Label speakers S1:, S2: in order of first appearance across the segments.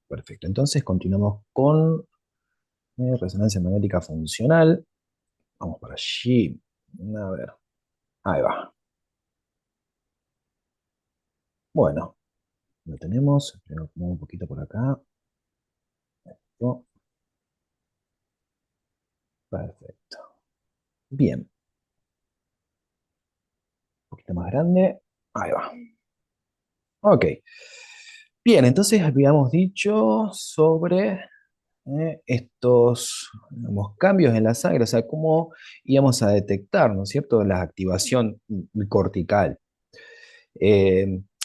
S1: Perfecto. Entonces continuamos con resonancia magnética funcional. Vamos para allí. A ver. Ahí va. Bueno, lo tenemos. Lo acomodo un poquito por acá. Oh, perfecto. Bien. Un poquito más grande. Ahí va. Ok. Bien, entonces habíamos dicho sobre estos digamos, cambios en la sangre, o sea, cómo íbamos a detectar, ¿no es cierto?, la activación cortical.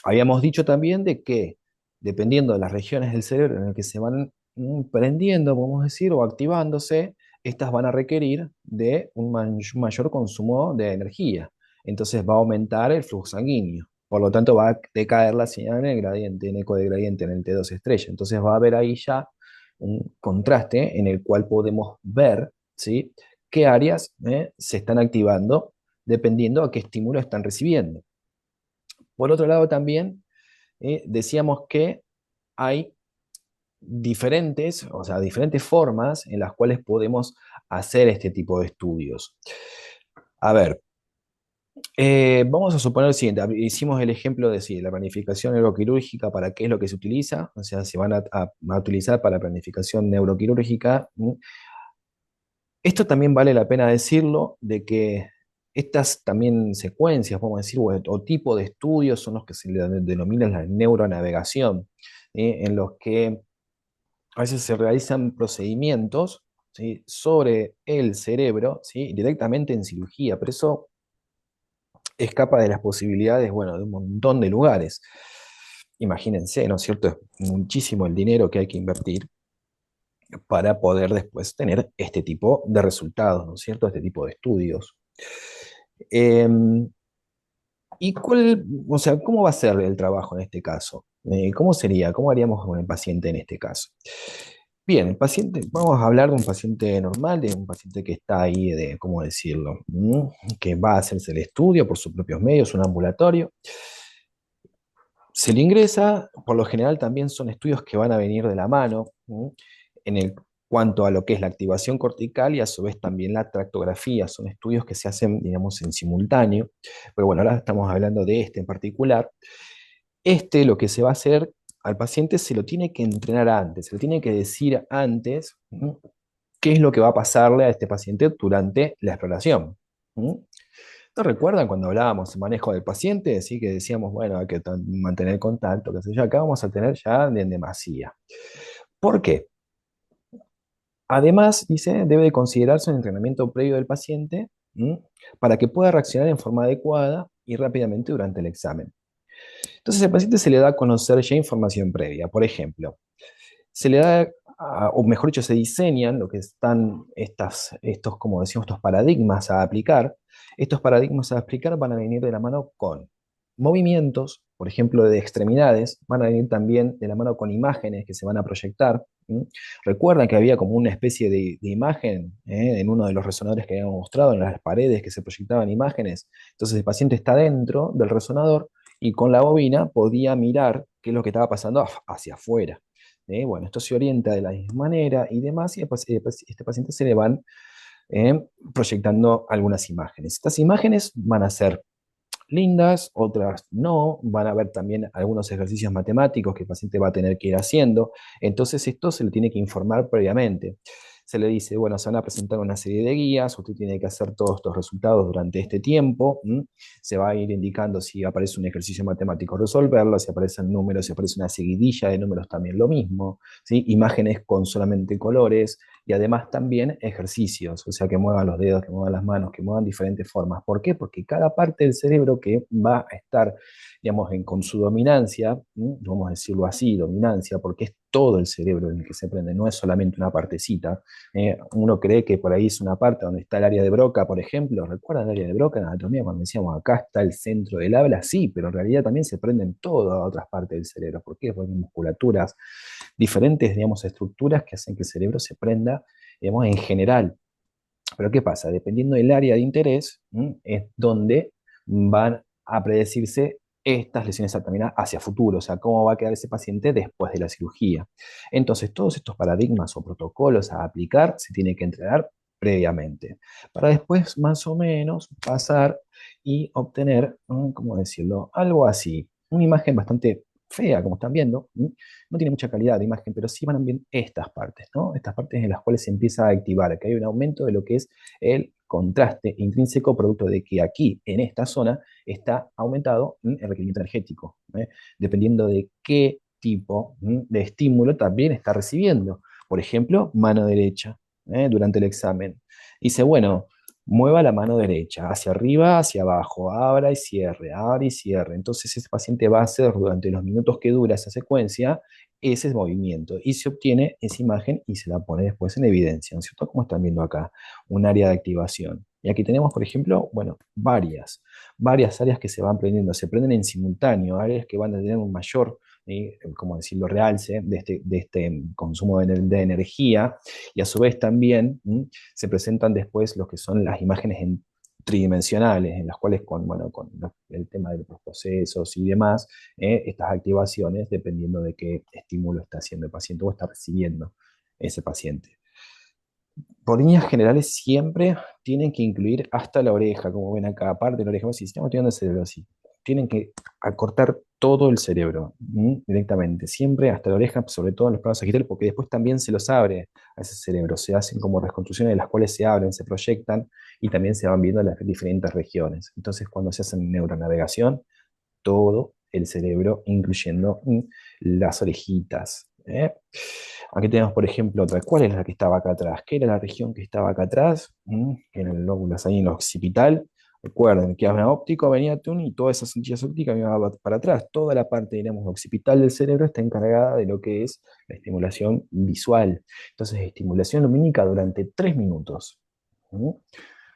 S1: Habíamos dicho también de que, dependiendo de las regiones del cerebro en las que se van prendiendo, podemos decir, o activándose, estas van a requerir de un mayor consumo de energía. Entonces va a aumentar el flujo sanguíneo. Por lo tanto, va a decaer la señal en el gradiente, en eco de gradiente, en el T2 estrella. Entonces va a haber ahí ya un contraste en el cual podemos ver, ¿sí?, qué áreas se están activando dependiendo a qué estímulo están recibiendo. Por otro lado, también decíamos que hay diferentes, o sea, diferentes formas en las cuales podemos hacer este tipo de estudios. A ver, vamos a suponer lo siguiente, hicimos el ejemplo de sí, la planificación neuroquirúrgica, ¿para qué es lo que se utiliza? O sea, se van a utilizar para planificación neuroquirúrgica. Esto también vale la pena decirlo, de que estas también secuencias, vamos a decir, o tipo de estudios son los que se le denominan la neuronavegación, en los que a veces se realizan procedimientos, ¿sí?, sobre el cerebro, ¿sí?, directamente en cirugía, pero eso escapa de las posibilidades, bueno, de un montón de lugares. Imagínense, ¿no es cierto? Es muchísimo el dinero que hay que invertir para poder después tener este tipo de resultados, ¿no es cierto? Este tipo de estudios. Eh, ¿Y cuál, o sea, cómo va a ser el trabajo en este caso? ¿Cómo sería? ¿Cómo haríamos con el paciente en este caso? Bien, el paciente, vamos a hablar de un paciente normal, de un paciente que está ahí, de, ¿cómo decirlo? Que va a hacerse el estudio por sus propios medios, un ambulatorio. Se le ingresa, por lo general también son estudios que van a venir de la mano, en el cuanto a lo que es la activación cortical y a su vez también la tractografía. Son estudios que se hacen, digamos, en simultáneo, pero bueno, ahora estamos hablando de este en particular. Este, lo que se va a hacer al paciente se lo tiene que entrenar antes, se lo tiene que decir antes qué es lo que va a pasarle a este paciente durante la exploración. ¿No recuerdan cuando hablábamos de manejo del paciente? Sí, que decíamos, bueno, hay que mantener contacto, qué sé yo, acá vamos a tener ya en demasía. ¿Por qué? Además, dice, debe de considerarse un entrenamiento previo del paciente para que pueda reaccionar en forma adecuada y rápidamente durante el examen. Entonces, al paciente se le da a conocer ya información previa. Por ejemplo, se le da, o mejor dicho, se diseñan lo que están estos, como decimos, estos paradigmas a aplicar. Estos paradigmas a aplicar van a venir de la mano con movimientos, por ejemplo, de extremidades, van a venir también de la mano con imágenes que se van a proyectar. Recuerdan que había como una especie de imagen en uno de los resonadores que habíamos mostrado, en las paredes que se proyectaban imágenes. Entonces el paciente está dentro del resonador y con la bobina podía mirar qué es lo que estaba pasando hacia afuera. Bueno, esto se orienta de la misma manera y demás, y después, este paciente se le van proyectando algunas imágenes. Estas imágenes van a ser lindas, otras no, van a haber también algunos ejercicios matemáticos que el paciente va a tener que ir haciendo, entonces esto se le tiene que informar previamente. Se le dice, bueno, se van a presentar una serie de guías, usted tiene que hacer todos estos resultados durante este tiempo, se va a ir indicando si aparece un ejercicio matemático, resolverlo, si aparecen números, si aparece una seguidilla de números, también lo mismo, ¿sí? Imágenes con solamente colores, y además también ejercicios, o sea, que muevan los dedos, que muevan las manos, que muevan diferentes formas. ¿Por qué? Porque cada parte del cerebro que va a estar, digamos, con su dominancia, vamos a decirlo así, dominancia, porque es todo el cerebro en el que se prende, no es solamente una partecita. Uno cree que por ahí es una parte donde está el área de Broca, por ejemplo. ¿Recuerdan el área de Broca en anatomía cuando decíamos acá está el centro del habla? Sí, pero en realidad también se prenden todas otras partes del cerebro. ¿Por qué? Porque hay musculaturas, diferentes, digamos, estructuras que hacen que el cerebro se prenda, digamos, en general. Pero ¿qué pasa? Dependiendo del área de interés, es donde van a predecirse estas lesiones también hacia futuro, o sea, cómo va a quedar ese paciente después de la cirugía. Entonces, todos estos paradigmas o protocolos a aplicar se tiene que entrenar previamente, para después más o menos pasar y obtener, ¿cómo decirlo? Algo así, una imagen bastante fea, como están viendo, no tiene mucha calidad de imagen, pero sí van bien estas partes, ¿no? Estas partes en las cuales se empieza a activar, que hay un aumento de lo que es el contraste intrínseco, producto de que aquí, en esta zona, está aumentado el requerimiento energético, dependiendo de qué tipo de estímulo también está recibiendo. Por ejemplo, mano derecha, durante el examen. Dice, bueno, mueva la mano derecha, hacia arriba, hacia abajo, abra y cierre, abre y cierre. Entonces ese paciente va a hacer durante los minutos que dura esa secuencia ese movimiento y se obtiene esa imagen y se la pone después en evidencia, ¿no es cierto? Como están viendo acá, un área de activación. Y aquí tenemos, por ejemplo, bueno, varias áreas que se van prendiendo, se prenden en simultáneo, áreas que van a tener un mayor, como decirlo, realce de este consumo de energía, y a su vez también se presentan después lo que son las imágenes tridimensionales, en las cuales bueno, con el tema de los procesos y demás, estas activaciones, dependiendo de qué estímulo está haciendo el paciente o está recibiendo ese paciente. Por líneas generales, siempre tienen que incluir hasta la oreja, como ven acá, aparte de la oreja. Si estamos estudiando el cerebro así, tienen que acortar todo el cerebro directamente, siempre hasta la oreja, sobre todo en los planos sagitales, porque después también se los abre a ese cerebro. Se hacen como reconstrucciones de las cuales se abren, se proyectan y también se van viendo las diferentes regiones. Entonces, cuando se hace neuronavegación, todo el cerebro, incluyendo las orejitas. Aquí tenemos, por ejemplo, otra. ¿Cuál es la que estaba acá atrás? ¿Qué era la región que estaba acá atrás? En el lóbulo ahí en el occipital. Recuerden que habla óptico, venía Tun y todas esas cintillas ópticas me iban para atrás. Toda la parte, digamos, occipital del cerebro está encargada de lo que es la estimulación visual. Entonces, estimulación lumínica durante 3 minutos. ¿Mm?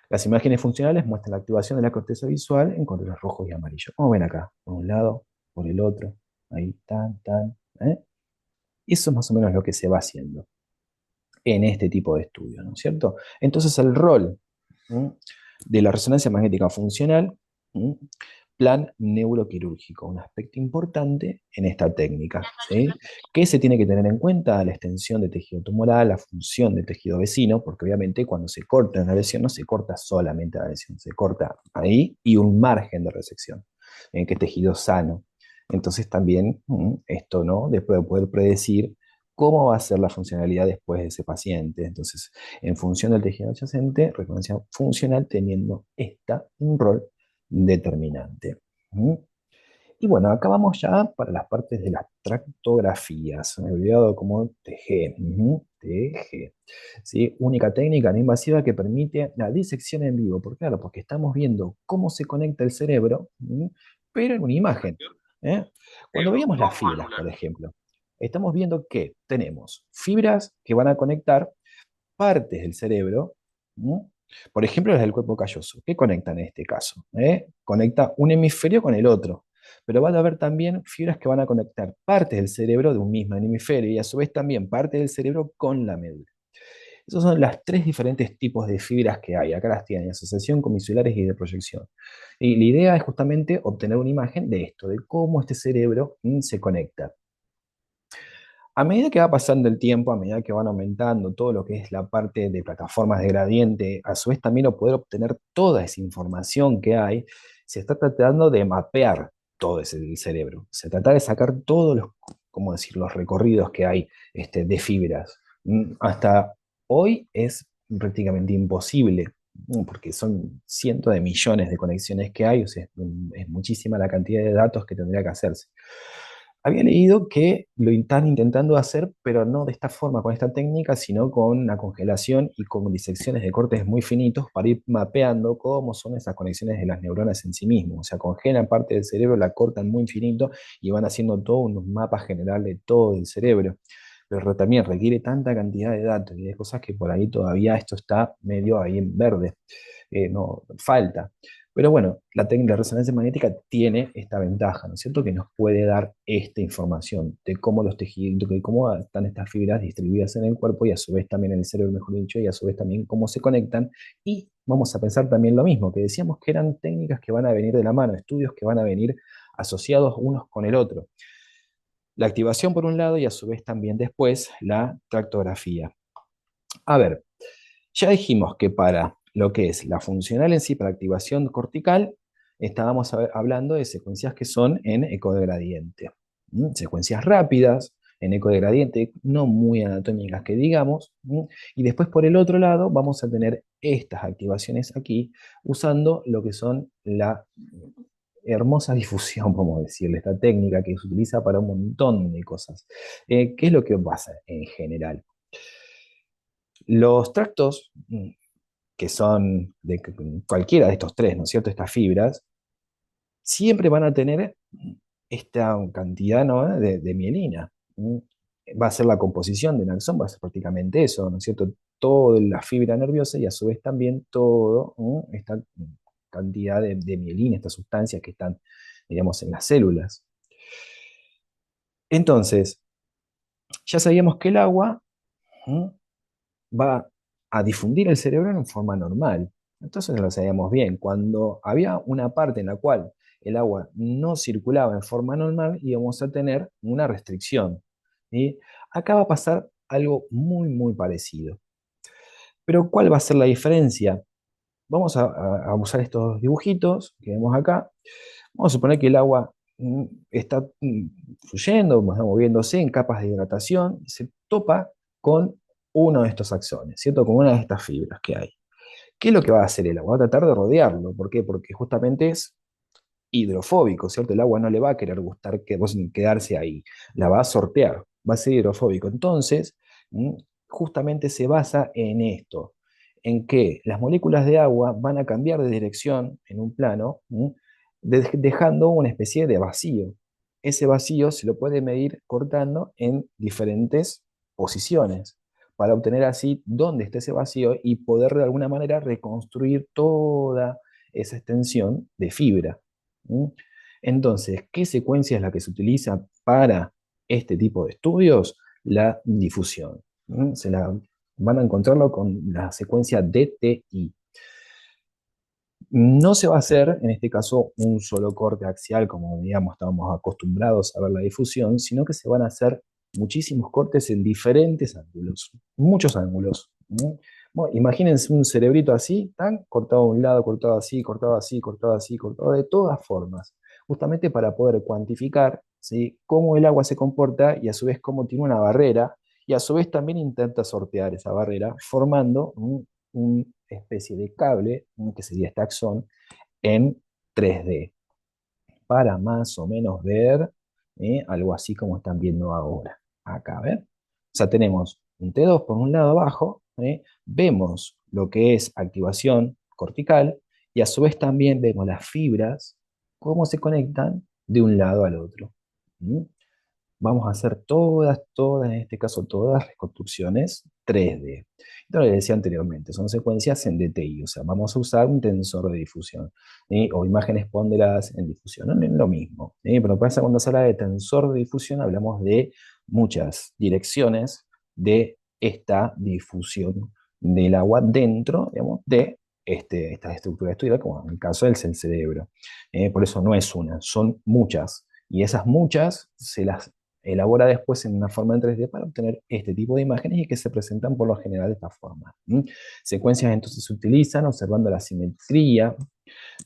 S1: Las imágenes funcionales muestran la activación de la corteza visual en colores rojos y amarillos. Como ven acá, por un lado, por el otro, ahí, tan, tan. Eso es más o menos lo que se va haciendo en este tipo de estudios, ¿no es cierto? Entonces el rol de la resonancia magnética funcional, plan neuroquirúrgico, un aspecto importante en esta técnica, ¿sí? ¿Qué se tiene que tener en cuenta? La extensión de tejido tumoral, la función del tejido vecino, porque obviamente cuando se corta una lesión no se corta solamente la lesión, se corta ahí y un margen de resección, en que tejido sano. Entonces también esto, ¿no? Después de poder predecir cómo va a ser la funcionalidad después de ese paciente. Entonces, en función del tejido adyacente, reconocimiento funcional teniendo un rol determinante. Y bueno, acá vamos ya para las partes de las tractografías. Me he olvidado cómo TG. TG. ¿Sí? Única técnica no invasiva que permite la disección en vivo. ¿Por qué? Claro, porque estamos viendo cómo se conecta el cerebro, pero en una imagen. ¿eh? Cuando veíamos las fibras, por ejemplo, estamos viendo que tenemos fibras que van a conectar partes del cerebro, ¿no? Por ejemplo, las del cuerpo calloso. ¿Qué conectan en este caso? Conecta un hemisferio con el otro. Pero van a haber también fibras que van a conectar partes del cerebro de un mismo hemisferio y a su vez también parte del cerebro con la médula. Esos son las tres diferentes tipos de fibras que hay. Acá las tienen, asociación, comisulares y de proyección. Y la idea es justamente obtener una imagen de esto, de cómo este cerebro se conecta. A medida que va pasando el tiempo, a medida que van aumentando todo lo que es la parte de plataformas de gradiente, a su vez también poder obtener toda esa información que hay, se está tratando de mapear todo ese el cerebro. Se trata de sacar todos los, ¿cómo decir?, los recorridos que hay de fibras. Hasta hoy es prácticamente imposible, porque son cientos de millones de conexiones que hay, o sea, es muchísima la cantidad de datos que tendría que hacerse. Había leído que lo están intentando hacer, pero no de esta forma, con esta técnica, sino con la congelación y con disecciones de cortes muy finitos para ir mapeando cómo son esas conexiones de las neuronas en sí mismos. O sea, congelan parte del cerebro, la cortan muy finito y van haciendo todo un mapa general de todo el cerebro. Pero también requiere tanta cantidad de datos y de cosas que por ahí todavía esto está medio ahí en verde. No, falta. Pero bueno, la técnica de resonancia magnética tiene esta ventaja, ¿no es cierto? Que nos puede dar esta información de cómo los tejidos, de cómo están estas fibras distribuidas en el cuerpo y a su vez también en el cerebro, mejor dicho, y a su vez también cómo se conectan. Y vamos a pensar también lo mismo, que decíamos que eran técnicas que van a venir de la mano, estudios que van a venir asociados unos con el otro. La activación por un lado y a su vez también después la tractografía. A ver, ya dijimos que para lo que es la funcional en sí, para activación cortical, estábamos hablando de secuencias que son en eco de gradiente. Secuencias rápidas, en eco de gradiente, no muy anatómicas que digamos. Y después por el otro lado vamos a tener estas activaciones aquí, usando lo que son la hermosa difusión, vamos a decirle, esta técnica que se utiliza para un montón de cosas. ¿Qué es lo que pasa en general? Los tractos, que son de cualquiera de estos tres, ¿no es cierto? Estas fibras, siempre van a tener esta cantidad, ¿no? de mielina. Va a ser la composición del axón, va a ser prácticamente eso, ¿no es cierto? Toda la fibra nerviosa y a su vez también toda esta cantidad de mielina, estas sustancias que están, digamos, en las células. Entonces, ya sabíamos que el agua ¿m? va a difundir el cerebro en forma normal. Entonces lo sabíamos bien. Cuando había una parte en la cual el agua no circulaba en forma normal, íbamos a tener una restricción. ¿Sí? Acá va a pasar algo muy, muy parecido. Pero ¿cuál va a ser la diferencia? Vamos a usar estos dibujitos que vemos acá. Vamos a suponer que el agua está fluyendo, está moviéndose en capas de hidratación, y se topa con uno de estos axones, ¿cierto? Con una de estas fibras que hay. ¿Qué es lo que va a hacer el agua? Va a tratar de rodearlo. ¿Por qué? Porque justamente es hidrofóbico, ¿cierto? El agua no le va a querer gustar quedarse ahí, la va a sortear, va a ser hidrofóbico. Entonces, justamente se basa en esto, en que las moléculas de agua van a cambiar de dirección en un plano, dejando una especie de vacío. Ese vacío se lo puede medir cortando en diferentes posiciones para obtener así dónde está ese vacío y poder de alguna manera reconstruir toda esa extensión de fibra. ¿Mm? Entonces, ¿qué secuencia es la que se utiliza para este tipo de estudios? La difusión. Se la van a encontrarlo con la secuencia DTI. No se va a hacer, en este caso, un solo corte axial, como digamos estábamos acostumbrados a ver la difusión, sino que se van a hacer muchísimos cortes en diferentes ángulos, muchos ángulos. Bueno, imagínense un cerebrito así, tan cortado de un lado, cortado así, cortado así, cortado así, cortado de todas formas, justamente para poder cuantificar, ¿sí?, cómo el agua se comporta y a su vez cómo tiene una barrera y a su vez también intenta sortear esa barrera formando una especie de cable, que sería este axón, en 3D, para más o menos ver algo así como están viendo ahora. Acá, ¿ver? O sea, tenemos un T2 por un lado abajo, vemos lo que es activación cortical y a su vez también vemos las fibras, cómo se conectan de un lado al otro. ¿Mm? Vamos a hacer todas, en este caso todas, reconstrucciones 3D. Esto lo decía anteriormente, son secuencias en DTI, o sea, vamos a usar un tensor de difusión, ¿sí?, o imágenes ponderadas en difusión, no es lo mismo, ¿sí? Pero pasa cuando se habla de tensor de difusión, hablamos de muchas direcciones de esta difusión del agua dentro, digamos, de esta estructura estudiada, como en el caso del cerebro. Por eso no es una, son muchas. Y esas muchas se las elabora después en una forma en 3D para obtener este tipo de imágenes y que se presentan por lo general de esta forma. Secuencias entonces se utilizan observando la simetría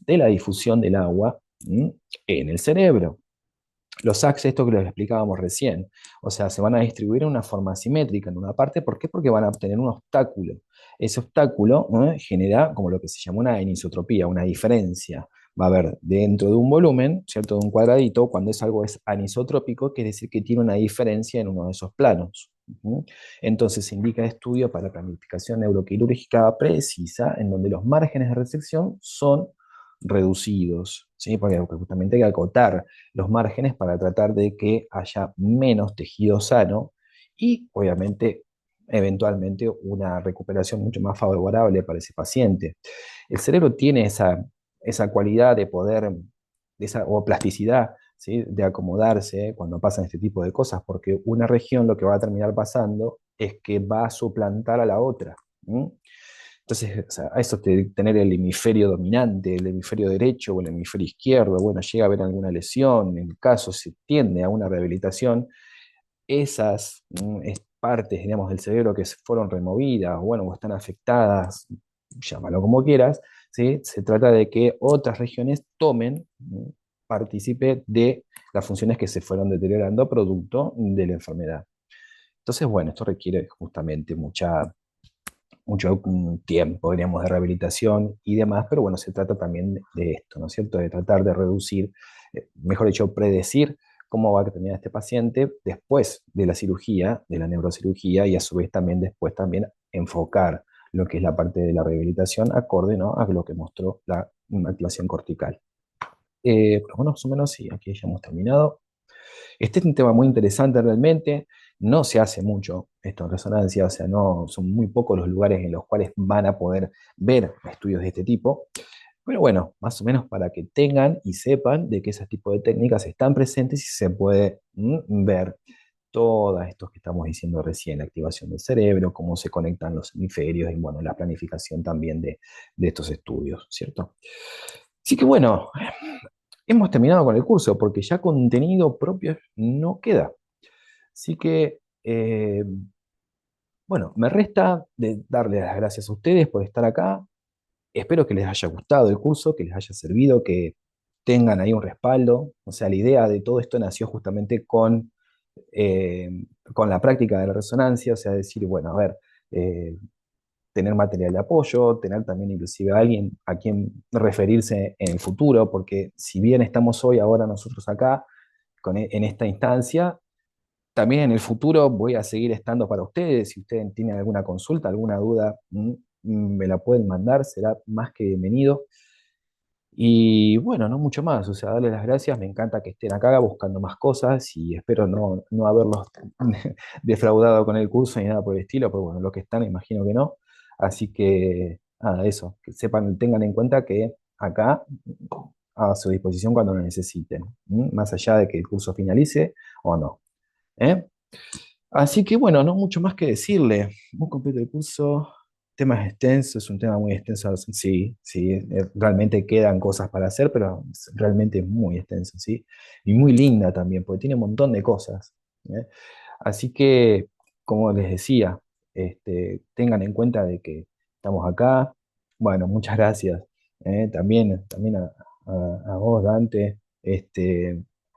S1: de la difusión del agua en el cerebro. Los axes, esto que les explicábamos recién, o sea, se van a distribuir en una forma simétrica en una parte. ¿Por qué? Porque van a obtener un obstáculo. Ese obstáculo genera como lo que se llama una anisotropía, una diferencia. Va a haber dentro de un volumen, ¿cierto?, de un cuadradito, cuando algo es anisotrópico, quiere decir que tiene una diferencia en uno de esos planos. Entonces se indica estudio para planificación neuroquirúrgica precisa, en donde los márgenes de resección son reducidos, ¿sí? Porque justamente hay que acotar los márgenes para tratar de que haya menos tejido sano y obviamente eventualmente una recuperación mucho más favorable para ese paciente. El cerebro tiene esa cualidad de poder, o plasticidad, ¿sí?, de acomodarse cuando pasan este tipo de cosas, porque una región lo que va a terminar pasando es que va a suplantar a la otra. Entonces, o sea, a eso de tener el hemisferio dominante, el hemisferio derecho o el hemisferio izquierdo, bueno, llega a haber alguna lesión, en el caso se tiende a una rehabilitación, esas partes, digamos, del cerebro que fueron removidas, bueno, o están afectadas, llámalo como quieras, ¿sí? Se trata de que otras regiones tomen, participe de las funciones que se fueron deteriorando producto de la enfermedad. Entonces, bueno, esto requiere justamente mucho tiempo, diríamos, de rehabilitación y demás, pero bueno, se trata también de esto, ¿no es cierto? De tratar de reducir, mejor dicho, predecir cómo va a terminar este paciente después de la cirugía, de la neurocirugía, y a su vez también después también enfocar lo que es la parte de la rehabilitación acorde, ¿no?, a lo que mostró la activación cortical. Pero bueno, más o menos sí, aquí ya hemos terminado. Este es un tema muy interesante realmente, no se hace mucho esto en resonancia, o sea, no, son muy pocos los lugares en los cuales van a poder ver estudios de este tipo, pero bueno, más o menos para que tengan y sepan de que ese tipo de técnicas están presentes y se puede ver todas estos que estamos diciendo recién, la activación del cerebro, cómo se conectan los hemisferios y bueno, la planificación también de estos estudios, ¿cierto? Así que bueno, hemos terminado con el curso porque ya contenido propio no queda. Así que, bueno, me resta de darles las gracias a ustedes por estar acá. Espero que les haya gustado el curso, que les haya servido, que tengan ahí un respaldo. O sea, la idea de todo esto nació justamente eh, con la práctica de la resonancia, o sea, decir, bueno, a ver, eh, tener material de apoyo, tener también inclusive a alguien a quien referirse en el futuro, porque si bien estamos hoy, ahora nosotros acá, en esta instancia, también en el futuro voy a seguir estando para ustedes. Si ustedes tienen alguna consulta, alguna duda, me la pueden mandar, será más que bienvenido. Y bueno, no mucho más, o sea, darles las gracias, me encanta que estén acá buscando más cosas y espero no haberlos defraudado con el curso ni nada por el estilo, pero bueno, los que están imagino que no. Así que nada, eso, que sepan, tengan en cuenta que acá a su disposición cuando lo necesiten, más allá de que el curso finalice o no. ¿Eh? Así que bueno, no mucho más que decirle. Muy completo el curso, temas extensos, es un tema muy extenso. Sí, sí, realmente quedan cosas para hacer, pero realmente es muy extenso, ¿sí? Y muy linda también, porque tiene un montón de cosas. ¿Eh? Así que, como les decía, tengan en cuenta de que estamos acá. Bueno, muchas gracias. También a vos, Dante,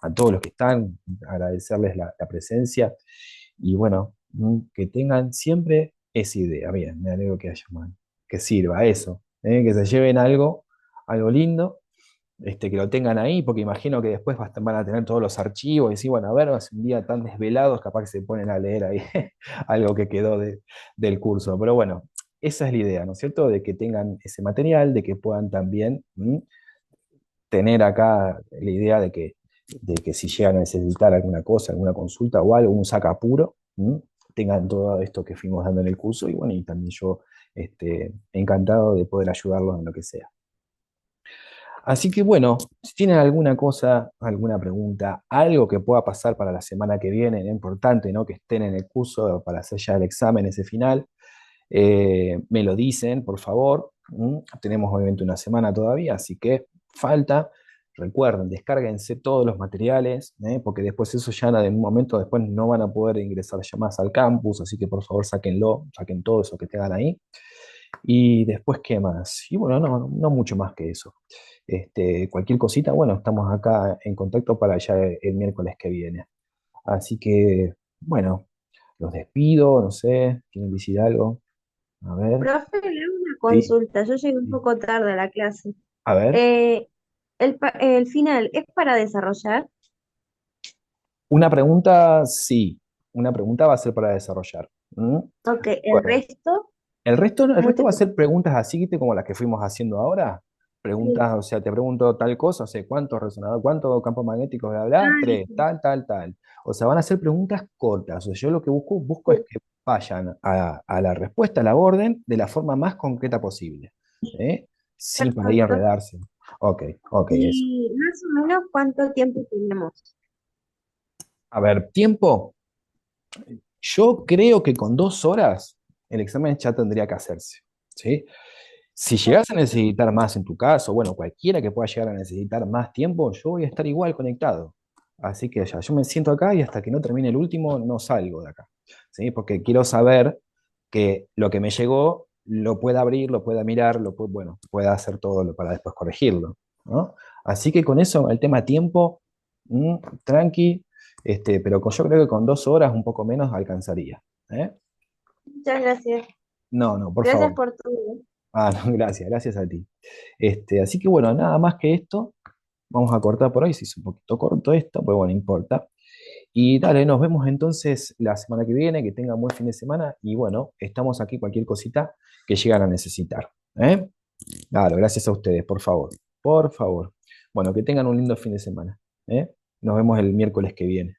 S1: a todos los que están, agradecerles la presencia. Y bueno, que tengan siempre esa idea. Bien, me alegro que haya más, que sirva eso, que se lleven algo lindo, que lo tengan ahí, porque imagino que después van a tener todos los archivos y decir, bueno, a ver, hace un día tan desvelados, capaz que se ponen a leer ahí algo que quedó del curso. Pero bueno, esa es la idea, ¿no es cierto? De que tengan ese material, de que puedan también tener acá la idea de que si llegan a necesitar alguna cosa, alguna consulta o algo, un saca apuro, tengan todo esto que fuimos dando en el curso y bueno, y también yo encantado de poder ayudarlos en lo que sea. Así que bueno, si tienen alguna cosa, alguna pregunta, algo que pueda pasar para la semana que viene, es importante, ¿no?, que estén en el curso para hacer ya el examen ese final, me lo dicen, por favor. Tenemos obviamente una semana todavía, así que falta. Recuerden, descárguense todos los materiales, porque después eso ya en un momento después no van a poder ingresar ya más al campus, así que por favor sáquenlo, saquen todo eso que tengan ahí. Y después, ¿qué más? Y bueno, no mucho más que eso. Cualquier cosita, bueno, estamos acá en contacto para ya el miércoles que viene. Así que, bueno, los despido, no sé, ¿quieren decir algo? A ver,
S2: Profe, le hago una
S1: sí,
S2: consulta. Yo llegué un
S1: sí.
S2: poco tarde a la clase.
S1: A ver,
S2: Eh, el final es para desarrollar.
S1: una pregunta, sí, una pregunta va a ser para desarrollar.
S2: Ok, el
S1: Bueno,
S2: resto,
S1: el resto
S2: muchas
S1: va a ser preguntas así, ¿viste? Como las que fuimos haciendo ahora.
S2: gracias.
S1: Preguntas, o sea, te pregunto tal cosa, o sea, ¿cuántos resonadores, cuántos campos magnéticos voy a hablar?
S2: Ah,
S1: Tres,
S2: listo.
S1: tal, tal, tal. O sea, van a ser preguntas cortas. O sea, yo lo que busco es que vayan a la respuesta, la orden, de la forma más concreta posible. ¿Eh? Sin para ahí
S2: Perfecto.
S1: enredarse. Ok, ok, eso.
S2: Y más o menos cuánto tiempo tenemos.
S1: A ver, tiempo. Yo creo que con 2 horas el examen ya tendría que hacerse. ¿sí? Si llegas a necesitar más en tu caso, bueno, cualquiera que pueda llegar a necesitar más tiempo, yo voy a estar igual conectado. Así que ya, yo me siento acá y hasta que no termine el último no salgo de acá, ¿sí? Porque quiero saber que lo que me llegó lo pueda abrir, lo pueda mirar, bueno, pueda hacer todo para después corregirlo, ¿no? Así que con eso, el tema tiempo, mm, tranqui, pero yo creo que con 2 horas, un poco menos, alcanzaría. ¿Eh?
S2: Muchas gracias.
S1: No, no, por
S2: Gracias
S1: favor.
S2: por todo.
S1: Ah, no, gracias, gracias a ti. Así que bueno, nada más que esto. Vamos a cortar por hoy, si es un poquito corto esto, pues bueno, no importa. Y dale, nos vemos entonces la semana que viene, que tengan buen fin de semana y bueno, estamos aquí cualquier cosita que llegan a necesitar. ¿Eh? Claro, gracias a ustedes, por favor. Por favor. Bueno, que tengan un lindo fin de semana. ¿Eh? Nos vemos el miércoles que viene.